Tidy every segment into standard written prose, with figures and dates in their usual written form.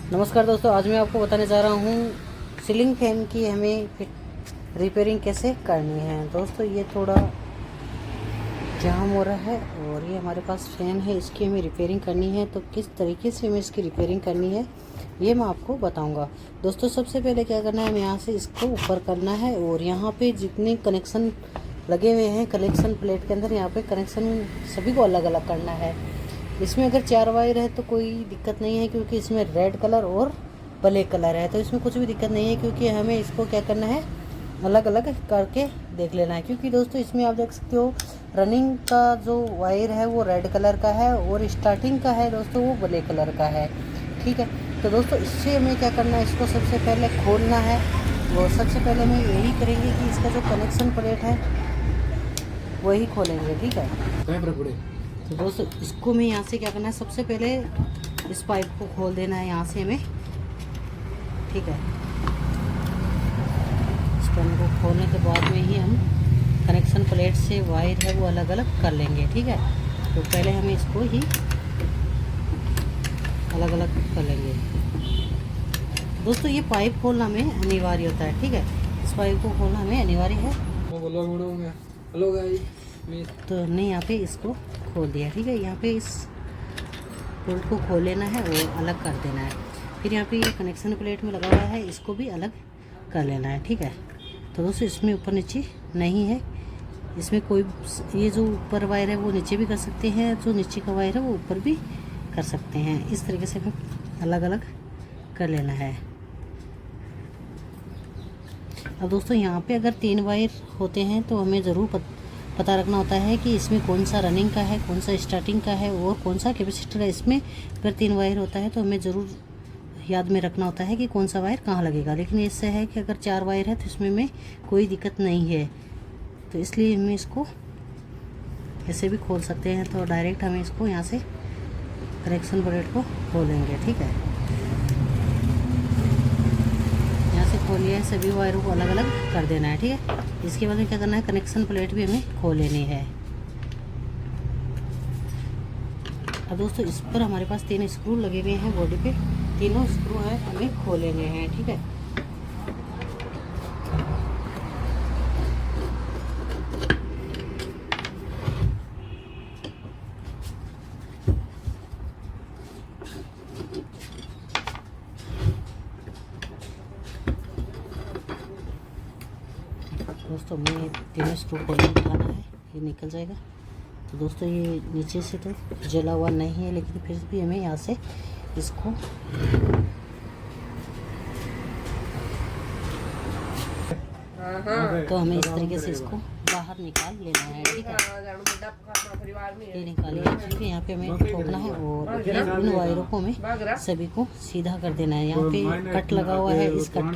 नमस्कार दोस्तों, आज मैं आपको बताने जा रहा हूँ सीलिंग फैन की हमें रिपेयरिंग कैसे करनी है। दोस्तों ये थोड़ा जाम हो रहा है और ये हमारे पास फैन है, इसकी हमें रिपेयरिंग करनी है। तो किस तरीके से हमें इसकी रिपेयरिंग करनी है ये मैं आपको बताऊंगा। दोस्तों सबसे पहले क्या करना है, हमें यहाँ से इसको ऊपर करना है और यहाँ पे जितने कनेक्शन लगे हुए हैं कनेक्शन प्लेट के अंदर, यहाँ पे कनेक्शन सभी को अलग अलग करना है। इसमें अगर 4 वायर है तो कोई दिक्कत नहीं है, क्योंकि इसमें रेड कलर और ब्लैक कलर है, तो इसमें कुछ भी दिक्कत नहीं है। क्योंकि हमें इसको क्या करना है, अलग अलग करके देख लेना है। क्योंकि दोस्तों इसमें आप देख सकते हो रनिंग का जो वायर है वो रेड कलर का है और स्टार्टिंग का है दोस्तों वो ब्लैक कलर का है। ठीक है, तो दोस्तों इससे हमें क्या करना है, इसको सबसे पहले खोलना है। और सबसे पहले हम यही करेंगे कि इसका जो कनेक्शन प्लेट है वही खोलेंगे। ठीक है, तो दोस्तों इसको मैं यहाँ से क्या करना है, सबसे पहले इस पाइप को खोल देना है यहाँ से हमें। ठीक है, इस पाइप को खोलने के बाद में ही हम कनेक्शन प्लेट से वायर है वो अलग अलग कर लेंगे। ठीक है, तो पहले हमें इसको ही अलग अलग कर लेंगे। दोस्तों ये पाइप खोलना हमें अनिवार्य होता है। ठीक है, इस पाइप को खोलना हमें अनिवार्य है। हेलो गाइस, तो हमने यहाँ पे इसको खोल दिया। ठीक है, यहाँ पे इस बोल्ट को खोल लेना है और अलग कर देना है। फिर यहाँ पे ये कनेक्शन प्लेट में लगा हुआ है, इसको भी अलग कर लेना है। ठीक है, तो दोस्तों इसमें ऊपर नीचे नहीं है, इसमें कोई ये जो ऊपर वायर है वो नीचे भी कर सकते हैं, जो नीचे का वायर है वो ऊपर भी कर सकते हैं। इस तरीके से हमें अलग अलग कर लेना है। अब दोस्तों यहाँ पे अगर 3 वायर होते हैं तो हमें ज़रूर पता रखना होता है कि इसमें कौन सा रनिंग का है, कौन सा स्टार्टिंग का है और कौन सा कैपेसिटर है। इसमें अगर 3 वायर होता है तो हमें ज़रूर याद में रखना होता है कि कौन सा वायर कहाँ लगेगा। लेकिन इससे है कि अगर 4 वायर है तो इसमें में कोई दिक्कत नहीं है, तो इसलिए हमें इसको ऐसे भी खोल सकते हैं। तो डायरेक्ट हमें इसको यहाँ से कनेक्शन प्लेट को खोलेंगे। ठीक है, खोलिए, सभी वायरों को अलग अलग कर देना है। ठीक है, इसके बाद में क्या करना है, कनेक्शन प्लेट भी हमें खोल लेनी है। अब दोस्तों इस पर हमारे पास 3 स्क्रू लगे हुए हैं बॉडी पे, तीनों स्क्रू है हमें खोलेने हैं। ठीक है, दोस्तों हमें 3 स्क्रू खोलने उठाना है, ये निकल जाएगा। तो दोस्तों ये नीचे से तो जला हुआ नहीं है, लेकिन फिर भी हमें यहाँ से इसको तो हमें इस तरीके से इसको बाहर निकाल लेना है। ठीक है, ये निकालिए। फिर यहाँ पे हमें ठोकना है और इन वायरों को हमें सभी को सीधा कर देना है। यहाँ पे कट लगा हुआ है, इस कट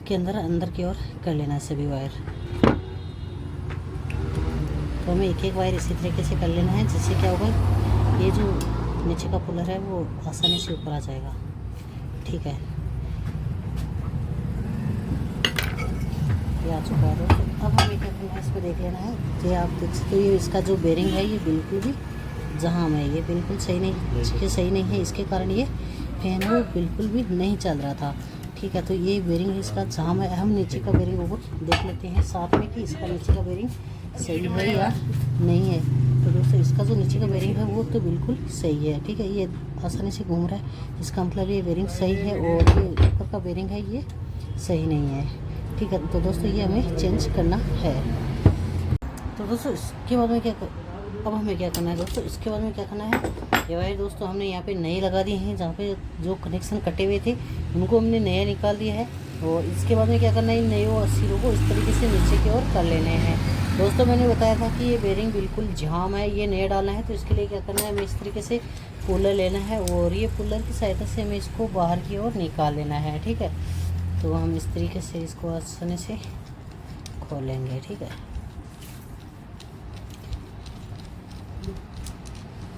के अंदर अंदर की ओर कर लेना है सभी वायर। तो हमें एक एक वायर इसी तरीके से कर लेना है, जिससे क्या होगा, ये जो नीचे का पुलर है वो आसानी से ऊपर आ जाएगा। ठीक है, ये आ चुका है। अब हमें क्या करना है, इसको देख लेना है। ये आप देख सकते हो, ये इसका जो बेरिंग है ये बिल्कुल भी जाम है, ये बिल्कुल सही नहीं है। इसके कारण ये फैन वो बिल्कुल भी नहीं चल रहा था। ठीक है, तो ये बेरिंग इसका जाम है। हम नीचे का बेरिंग वो देख लेते हैं साथ में कि इसका नीचे का बेरिंग सही है या नहीं है। तो दोस्तों इसका जो नीचे का बेरिंग है वो तो बिल्कुल सही है। ठीक है, ये आसानी से घूम रहा है, इसका मतलब ये बेरिंग सही है, और ये ऊपर का बेरिंग है ये सही नहीं है। ठीक है, तो दोस्तों ये हमें चेंज करना है। तो दोस्तों इसके बाद में अब हमें क्या करना है, दोस्तों इसके बाद में क्या करना है, ये वायर दोस्तों हमने यहाँ पे नए लगा दिए हैं। जहाँ पे जो कनेक्शन कटे हुए थे उनको हमने नया निकाल दिया है। और इसके बाद में क्या करना है, इन नए सिरों को इस तरीके से नीचे की ओर कर लेने हैं। दोस्तों मैंने बताया था कि ये बेरिंग बिल्कुल जाम है, ये नया डालना है। तो इसके लिए क्या करना है, हमें इस तरीके से पुलर लेना है और ये पुलर की सहायता से हमें इसको बाहर की ओर निकाल लेना है। ठीक है, तो हम इस तरीके से इसको आसानी से खोलेंगे। ठीक है,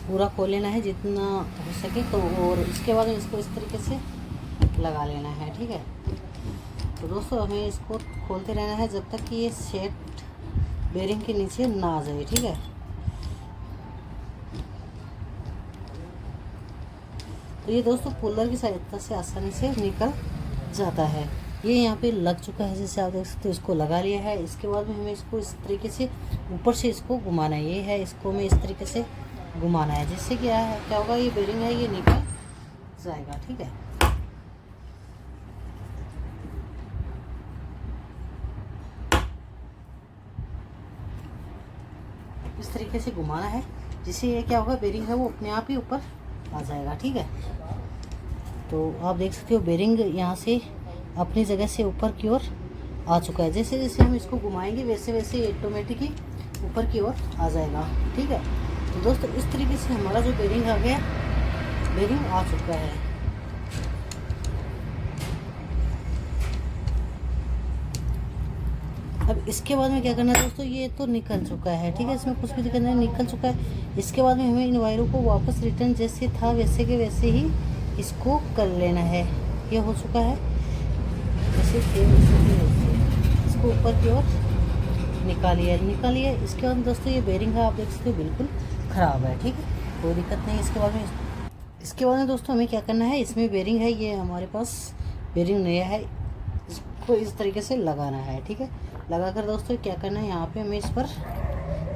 पूरा खोल लेना है जितना हो सके तो, और इसके बाद इसको इस तरीके से लगा लेना है। ठीक है, तो दोस्तों हमें इसको खोलते रहना है जब तक कि ये सेट बेरिंग के नीचे ना आ जाए। ठीक है, तो ये दोस्तों पुलर की सहायता से आसानी से निकल जाता है। ये यहाँ पे लग चुका है, जैसे आप देख सकते हो, इसको लगा लिया है। इसके बाद में हमें इसको इस तरीके से ऊपर से इसको घुमाना है। ये है, इसको हमें इस तरीके से घुमाना है, जिससे क्या होगा, ये बेरिंग है ये निकल जाएगा। ठीक है, इस तरीके से घुमाना है, जिससे ये क्या होगा, बेरिंग है वो अपने आप ही ऊपर आ जाएगा। ठीक है, तो आप देख सकते हो बेरिंग यहाँ से अपनी जगह से ऊपर की ओर आ चुका है। जैसे जैसे हम इसको घुमाएंगे वैसे वैसे ये ऑटोमेटिक ही ऊपर की ओर आ जाएगा। ठीक है, तो दोस्तों इस तरीके से हमारा जो बेरिंग आ गया, बेरिंग आ चुका है। अब इसके बाद में क्या करना है दोस्तों, ये तो निकल चुका है। ठीक है, इसमें कुछ भी दिक्कत नहीं, निकल चुका है। इसके बाद में हमें इन वायरों को वापस रिटर्न जैसे था वैसे के वैसे ही इसको कर लेना है। ये हो चुका है, जैसे थे वैसे ही इसको ऊपर की ओर निकालिए। इसके बाद दोस्तों ये बेरिंग है, आप देख सकते हो बिल्कुल ख़राब है। ठीक है, कोई दिक्कत नहीं। इसके बाद में दोस्तों हमें क्या करना है, इसमें बेरिंग है, ये हमारे पास बेरिंग नया है, इसको इस तरीके से लगाना है। ठीक है, लगाकर दोस्तों क्या करना है, यहाँ पे हमें इस पर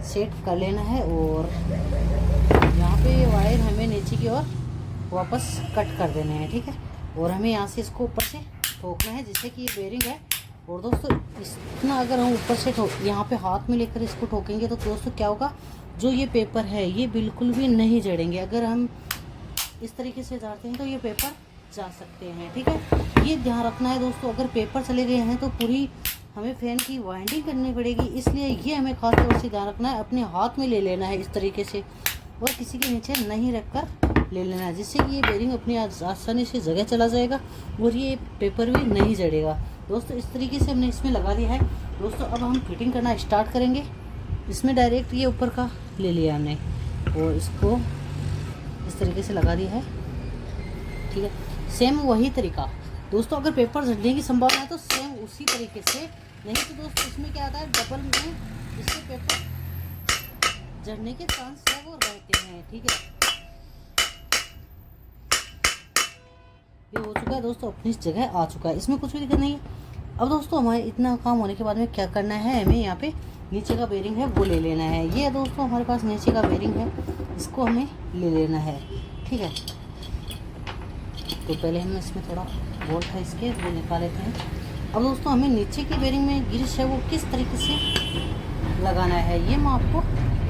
सेट कर लेना है और यहाँ पे ये वायर हमें नीचे की ओर वापस कट कर देने हैं। ठीक है, और हमें यहाँ से इसको ऊपर से ठोकना है, जिससे कि ये बेरिंग है। और दोस्तों इतना अगर हम ऊपर से यहाँ पे हाथ में लेकर इसको ठोकेंगे तो दोस्तों क्या होगा, जो ये पेपर है ये बिल्कुल भी नहीं जड़ेंगे। अगर हम इस तरीके से जाते हैं तो ये पेपर जा सकते हैं। ठीक है, ये ध्यान रखना है दोस्तों, अगर पेपर चले गए हैं तो पूरी हमें फैन की वाइंडिंग करनी पड़ेगी। इसलिए ये हमें खास तौर से ध्यान रखना है, अपने हाथ में ले लेना है इस तरीके से, और किसी के नीचे नहीं रखकर ले लेना है, जिससे कि ये बेरिंग अपनी आसानी से जगह चला जाएगा और ये पेपर भी नहीं जड़ेगा। दोस्तों इस तरीके से हमने इसमें लगा दिया है। दोस्तों अब हम फिटिंग करना स्टार्ट करेंगे। इसमें डायरेक्ट ये ऊपर का ले लिया हमने और इसको इस तरीके से लगा दिया है। ठीक है, सेम वही तरीका दोस्तों, अगर पेपर झड़ने की संभावना है तो सेम उसी तरीके से, नहीं तो दोस्तों इसमें क्या आता है, डबल में इससे पेपर झड़ने के चांस है वो रहते हैं। ठीक है, ये हो चुका है दोस्तों, अपनी जगह आ चुका है, इसमें कुछ भी दिक्कत नहीं है। अब दोस्तों हमारे इतना काम होने के बाद में क्या करना है, हमें यहाँ पे नीचे का बेरिंग है वो ले लेना है। ये दोस्तों हमारे पास नीचे का बेरिंग है, इसको हमें ले लेना है। ठीक है, तो पहले हम इसमें थोड़ा बोल्ट है इसके वो निकाल लेते हैं। अब दोस्तों हमें नीचे की बेरिंग में ग्रिस है वो किस तरीके से लगाना है, ये मैं आपको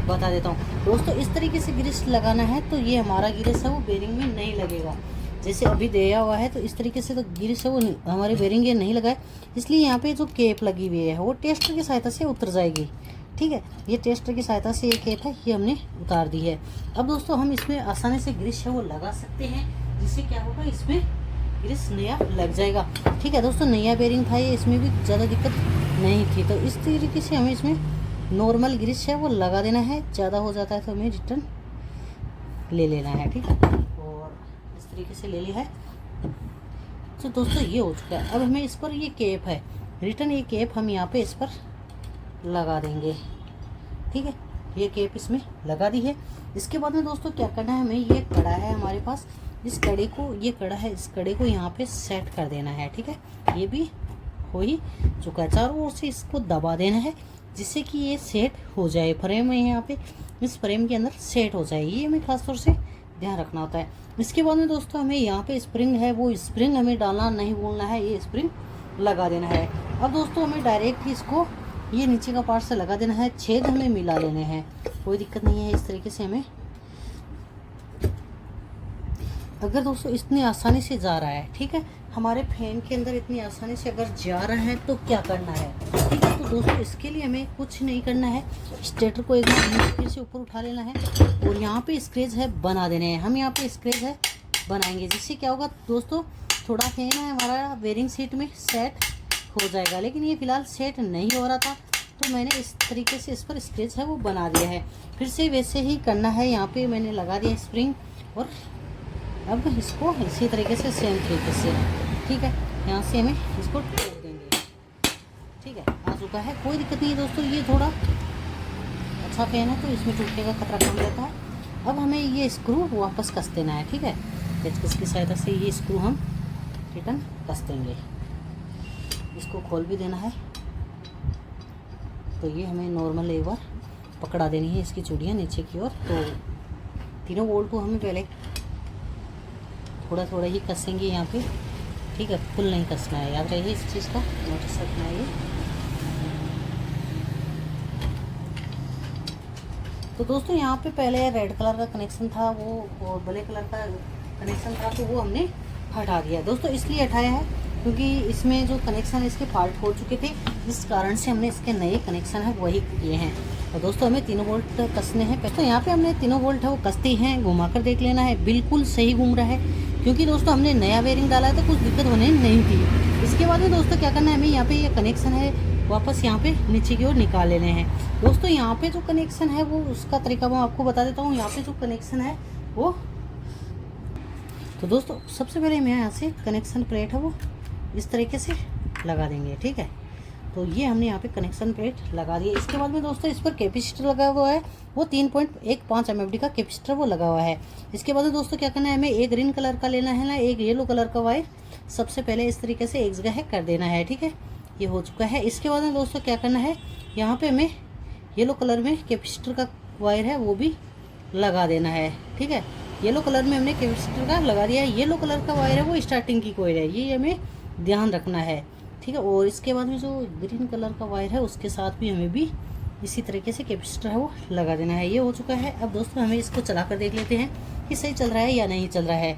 बता देता हूँ। दोस्तों इस तरीके से ग्रिस लगाना है तो ये हमारा ग्रिस है वो बेरिंग में नहीं लगेगा। जैसे अभी दिया हुआ है तो इस तरीके से तो ग्रिस है वो हमारे बेरिंग ये नहीं लगाए, इसलिए यहाँ पे जो केप लगी हुई है वो टेस्टर की सहायता से उतर जाएगी। ठीक है, ये टेस्टर की सहायता से ये केप है ये हमने उतार दी है। अब दोस्तों हम इसमें आसानी से ग्रिस है वो लगा सकते हैं, जिससे क्या होगा, इसमें ग्रिस नया लग जाएगा। ठीक है दोस्तों, नया बेरिंग था ये, इसमें भी ज़्यादा दिक्कत नहीं थी। तो इस तरीके से हमें इसमें नॉर्मल ग्रिस है वो लगा देना है, ज़्यादा हो जाता है तो हमें रिटर्न ले लेना है। ठीक है, और इस तरीके से ले लिया है। तो दोस्तों ये हो चुका है। अब हमें इस पर ये केप है, रिटर्न ये केप हम यहाँ पे इस पर लगा देंगे। ठीक है, ये केप इसमें लगा दी है। इसके बाद में दोस्तों क्या करना है, हमें ये कड़ा है हमारे पास, इस कड़े को, ये कड़ा है, इस कड़े को यहाँ पे सेट कर देना है। ठीक है, ये भी हो ही चुका है। चारों ओर से इसको दबा देना है, जिससे कि ये सेट हो जाए फ्रेम में, यहाँ पे इस फ्रेम के अंदर सेट हो जाए। ये हमें खास तौर से ध्यान रखना होता है। इसके बाद में दोस्तों हमें यहाँ पे स्प्रिंग है वो स्प्रिंग हमें डालना नहीं भूलना है, ये स्प्रिंग लगा देना है। अब दोस्तों हमें डायरेक्ट इसको ये नीचे का पार्ट से लगा देना है, छेद हमें मिला लेने हैं, कोई दिक्कत नहीं है। इस तरीके से हमें, अगर दोस्तों इतनी आसानी से जा रहा है, ठीक है, हमारे फैन के अंदर इतनी आसानी से अगर जा रहा है तो क्या करना है। ठीक है, तो दोस्तों इसके लिए हमें कुछ नहीं करना है, स्टेटर को एक बार फिर से ऊपर उठा लेना है और यहाँ पे स्क्रेच है बना देने हैं। हम यहाँ पे स्क्रेच है बनाएंगे, जिससे क्या होगा दोस्तों, थोड़ा फैन है हमारा बेरिंग सीट में सेट हो जाएगा। लेकिन ये फिलहाल सेट नहीं हो रहा था, तो मैंने इस तरीके से इस पर स्क्रेच है वो बना दिया है। फिर से वैसे ही करना है, यहाँ पे मैंने लगा दिया स्प्रिंग, और अब इसको इसी तरीके से सेम तरीके से, ठीक है, यहाँ से हमें इसको ठोक देंगे। ठीक है, आ चुका है, कोई दिक्कत नहीं है दोस्तों। ये थोड़ा अच्छा फैन है तो इसमें टूटने का खतरा कम रहता है। अब हमें ये स्क्रू वापस कस देना है। ठीक है, पेचकस की सहायता से ये स्क्रू हम रिटर्न कस देंगे। इसको खोल भी देना है। तो ये हमें नॉर्मल एक बार पकड़ा देनी है इसकी चूड़ियाँ नीचे की ओर। तो तीनों बोल्ट को हमें पहले थोड़ा थोड़ा ही कसेंगे यहाँ पे, ठीक है, फुल नहीं कसना है, याद रहिए इस चीज़ का, नोटिस रखना है ये। तो दोस्तों यहाँ पे पहले रेड कलर का कनेक्शन था वो, और ब्लैक कलर का कनेक्शन था, तो वो हमने हटा दिया दोस्तों। इसलिए हटाया है क्योंकि इसमें जो कनेक्शन इसके फॉल्ट हो चुके थे, जिस कारण से हमने इसके नए कनेक्शन है वही किए हैं। और दोस्तों हमें तीनों बोल्ट कसने हैं। तो यहाँ पे हमने तीनों बोल्ट है वो कसते हैं, घुमाकर देख लेना है, बिल्कुल सही घूम रहा है, क्योंकि दोस्तों हमने नया बेयरिंग डाला है तो कुछ दिक्कत होने नहीं थी। इसके बाद में दोस्तों क्या करना है, हमें यहाँ पे ये कनेक्शन है वापस यहाँ पे नीचे की ओर निकाल लेने हैं। दोस्तों यहाँ पे जो कनेक्शन है वो उसका तरीका मैं आपको बता देता हूँ। यहाँ पे जो कनेक्शन है वो, तो दोस्तों सबसे पहले मैं यहाँ से कनेक्शन प्लेट है वो इस तरीके से लगा देंगे, ठीक है। तो ये हमने यहाँ पे कनेक्शन प्लेट लगा दिया। इसके बाद में दोस्तों इस पर कैपेसिटर लगा हुआ है, वो 3.15 MFD का कैपेसिटर वो लगा हुआ है। इसके बाद में दोस्तों क्या करना है, हमें एक ग्रीन कलर का लेना है ना, एक येलो कलर का वायर सबसे पहले इस तरीके से एक जगह है कर देना है, ठीक है। ये हो चुका है। इसके बाद में दोस्तों क्या करना है, यहाँ पे हमें येलो कलर में कैपेसिटर का वायर है वो भी लगा देना है, ठीक है। येलो कलर में हमने कैपेसिटर का लगा दिया है। येलो कलर का वायर है वो स्टार्टिंग की कॉइल है, ये हमें ध्यान रखना है, ठीक है। और इसके बाद में जो ग्रीन कलर का वायर है उसके साथ भी हमें भी इसी तरीके से कैपेसिटर है वो लगा देना है। ये हो चुका है। अब दोस्तों हमें इसको चला कर देख लेते हैं कि सही चल रहा है या नहीं चल रहा है।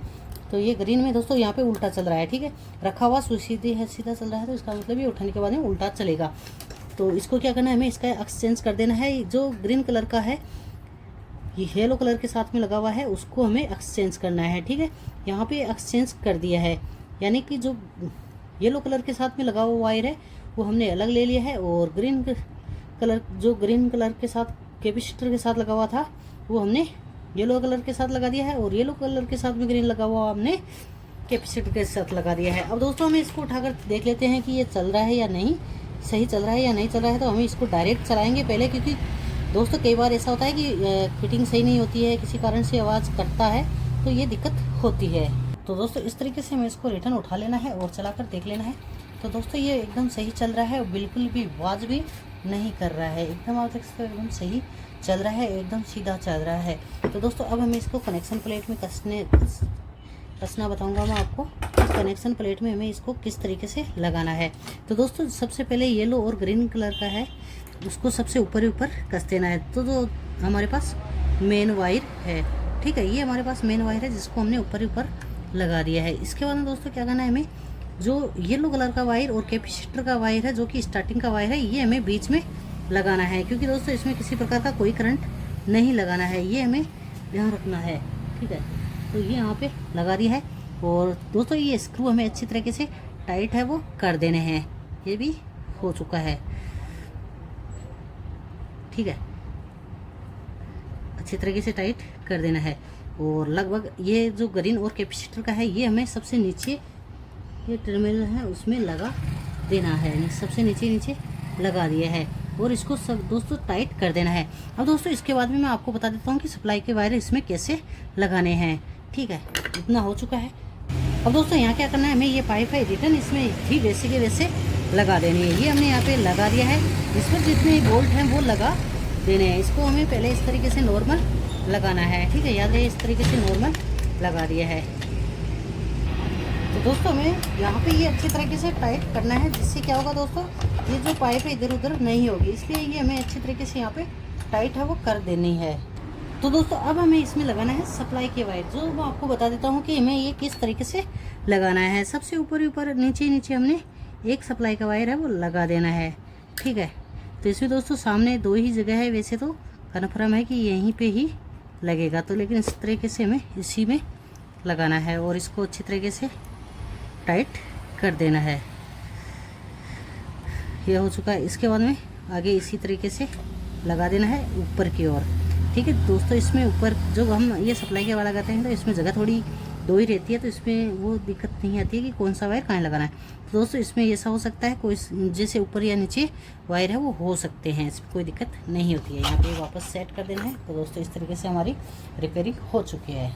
तो ये ग्रीन में दोस्तों यहाँ पे उल्टा चल रहा है, ठीक है, रखा हुआ सीधी है, सीधा चल रहा है, तो इसका मतलब ये उठाने के बाद में उल्टा चलेगा। तो इसको क्या करना है, हमें इसका एक्स चेंज कर देना है। जो ग्रीन कलर का है ये येलो कलर के साथ में लगा हुआ है, उसको हमें एक्सचेंज करना है, ठीक है। यहाँ पे एक्सचेंज कर दिया है, यानी कि जो येलो कलर के साथ में लगा हुआ वायर है वो हमने अलग ले लिया है, और ग्रीन कलर के साथ कैपेसिटर के साथ लगा हुआ था वो हमने येलो कलर के साथ लगा दिया है, और येलो कलर के साथ में ग्रीन लगा हुआ हमने कैपेसिटर के साथ लगा दिया है। अब दोस्तों हमें इसको उठाकर देख लेते हैं कि ये चल रहा है या नहीं, सही चल रहा है या नहीं चल रहा है। तो हमें इसको डायरेक्ट चलाएंगे पहले, क्योंकि दोस्तों कई बार ऐसा होता है कि फिटिंग सही नहीं होती है, किसी कारण से आवाज़ कटता है, तो ये दिक्कत होती है। तो दोस्तों इस तरीके से हमें इसको रिटर्न उठा लेना है और चलाकर देख लेना है। तो दोस्तों ये एकदम सही चल रहा है, बिल्कुल भी आवाज़ भी नहीं कर रहा है, एकदम आप देख सकते हो एकदम सही चल रहा है, एकदम सीधा चल रहा है। तो दोस्तों अब हमें इसको कनेक्शन प्लेट में कसना बताऊंगा मैं आपको। इस कनेक्शन प्लेट में हमें इसको किस तरीके से लगाना है। तो दोस्तों सबसे पहले येलो और ग्रीन कलर का है उसको सबसे ऊपर ही ऊपर कस देना है। तो जो हमारे पास मेन वायर है, ठीक है, ये हमारे पास मेन वायर है जिसको हमने ऊपर ही ऊपर लगा दिया है। इसके बाद में दोस्तों क्या करना है, हमें जो येलो कलर का वायर और कैपेसिटर का वायर है जो कि स्टार्टिंग का वायर है, ये हमें बीच में लगाना है, क्योंकि दोस्तों इसमें किसी प्रकार का कोई करंट नहीं लगाना है, ये हमें ध्यान रखना है, ठीक है। तो ये यहाँ पे लगा दिया है। और दोस्तों ये स्क्रू हमें अच्छी तरीके से टाइट है वो कर देने हैं, ये भी हो चुका है, ठीक है, अच्छी तरीके से टाइट कर देना है। और लगभग ये जो ग्रीन और कैपेसिटर का है ये हमें सबसे नीचे ये टर्मिनल है उसमें लगा देना है, सबसे नीचे लगा दिया है, और इसको सब दोस्तों टाइट कर देना है। अब दोस्तों इसके बाद में मैं आपको बता देता हूँ कि सप्लाई के वायर इसमें कैसे लगाने हैं, ठीक है, इतना हो चुका है। अब दोस्तों यहाँ क्या करना है, हमें ये पाइप है रिटर्न इसमें भी वैसे के वैसे लगा देनी है। ये हमने यहाँ पे लगा दिया है, इस पर जितने बोल्ट हैं वो लगा देने हैं। इसको हमें पहले इस तरीके से नॉर्मल लगाना है, ठीक है, याद रहे इस तरीके से नॉर्मल लगा दिया है। तो दोस्तों हमें यहाँ पे ये अच्छी तरीके से टाइट करना है, जिससे क्या होगा दोस्तों, ये जो पाइप है इधर उधर नहीं होगी, इसलिए ये हमें अच्छी तरीके से यहाँ पे टाइट है वो कर देनी है। तो दोस्तों अब हमें इसमें लगाना है सप्लाई के वायर, जो मैं आपको बता देता हूँ कि हमें ये किस तरीके से लगाना है। सबसे ऊपर नीचे हमने एक सप्लाई का वायर है वो लगा देना है, ठीक है। तो इसमें दोस्तों सामने दो ही जगह है, वैसे तो कन्फर्म है कि यहीं पे ही लगेगा, तो लेकिन इस तरीके से हमें इसी में लगाना है और इसको अच्छी तरीके से टाइट कर देना है। यह हो चुका है। इसके बाद में आगे इसी तरीके से लगा देना है ऊपर की ओर, ठीक है दोस्तों। इसमें ऊपर जो हम ये सप्लाई के वाला लगाते हैं तो इसमें जगह थोड़ी दो ही रहती है, तो इसमें वो दिक्कत नहीं आती है कि कौन सा वायर कहाँ लगाना है। तो दोस्तों इसमें ऐसा हो सकता है, कोई जैसे ऊपर या नीचे वायर है वो हो सकते हैं, इसमें कोई दिक्कत नहीं होती है। यहाँ पे वापस सेट कर देना है। तो दोस्तों इस तरीके से हमारी रिपेयरिंग हो चुकी है।